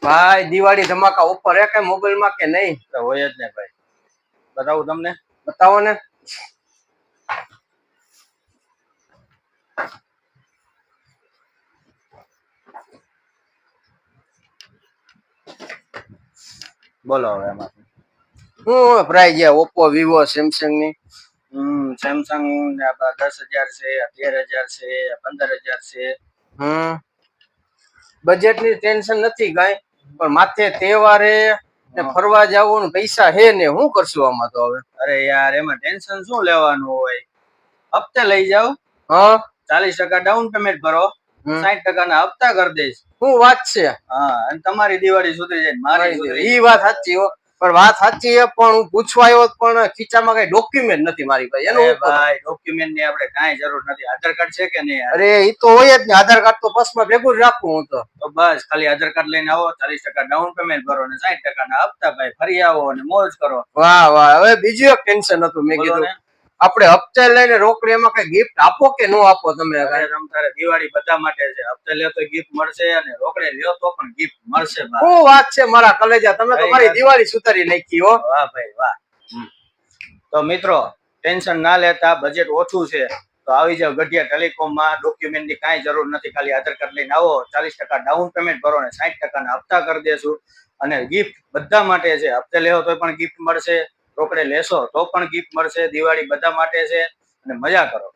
ભાઈ દિવાળી ધમાકા ઓફર હે કે મોબાઈલ માં કે નહીં? તો હોય જ ને ભાઈ, બતાવું તમને, બતાવો ને. બોલો હવે એમાં શું પ્રાઇસ છે ઓપ્પો વિવો સેમસંગ ની? સેમસંગ 10,000 છે, 13,000 છે, 15,000 છે. બજેટ ની ટેન્શન નથી કાંઈ, પણ માથે તહેવારે ને ફરવા જવાનું પૈસા હે ને, શું કરશું આમાં તો હવે? અરે યાર એમાં ટેન્શન શું લેવાનું હોય, હપ્તે લઈ જાવ. 40% ડાઉન પેમેન્ટ ભરો, 60% ના હપ્તા કરી દઈશ. શું વાત છે? હા, અને તમારી દિવાળી સુધરી જાય, મારી સુધરી જાય. ઈ વાત સાચી હો, પણ વાત સાચી છે, પણ હું પૂછવા આવ્યો પણ ખીચામાં કઈ ડોક્યુમેન્ટ નથી મારી પાસે. એનું ભાઈ ડોક્યુમેન્ટ ની આપણે કાંઈ જરૂર નથી. આધાર કાર્ડ છે કે નહીં? અરે ઈ તો હોય જ ને, આધાર કાર્ડ તો પર્સમાં ભેગું જ રાખું હું તો. બસ ખાલી આધાર કાર્ડ લઈને આવો, 40% ડાઉન પેમેન્ટ ભરો અને 60% ના હપ્તા ભાઈ ફરી આવો અને મોજ કરો. વાહ વાહ, હવે બીજું એક ટેન્શન હતું. મેં કીધું આપણે હપ્તે લઈને રોકડી એમાં કઈ ગિફ્ટ આપો કે ન આપો તમે? તારે દિવાળી બધા માટે છે, હપ્તે લ્યો તો ગિફ્ટ મળશે અને રોકડે લ્યો તો પણ ગિફ્ટ મળશે. શું વાત છે મારા કલેજા, તમે તો મારી દિવાળી સુધારી નાખી હો. વાહ ભાઈ વાહ. તો મિત્રો ટેન્શન ના લેતા, બજેટ ઓછું છે તો આવી જાવ ગઢિયા ટેલિકોમ માં. ડોક્યુમેન્ટ ની કાંઈ જરૂર નથી, ખાલી આધાર કાર્ડ લઈને આવો, 40% ડાઉન પેમેન્ટ ભરો અને 60% ના હપ્તા કરી દેશું. અને ગિફ્ટ બધા માટે છે, હપ્તે લેવો તો પણ ગિફ્ટ મળશે, રોકડે લેશો તો પણ ગિફ્ટ મળશે. દિવાળી બધા માટે છે અને મજા કરો.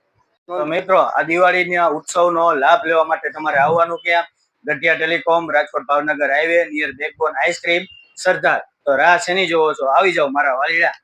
તો મિત્રો આ દિવાળીના ઉત્સવનો લાભ લેવા માટે તમારે આવવાનું ક્યાં? Gadhiya telecom, Rajkot Bhavnagar highway, near backbone ice cream, સરદાર. તો રાહ શેની જોવો છો? આવી જાવ મારા વાલીડા.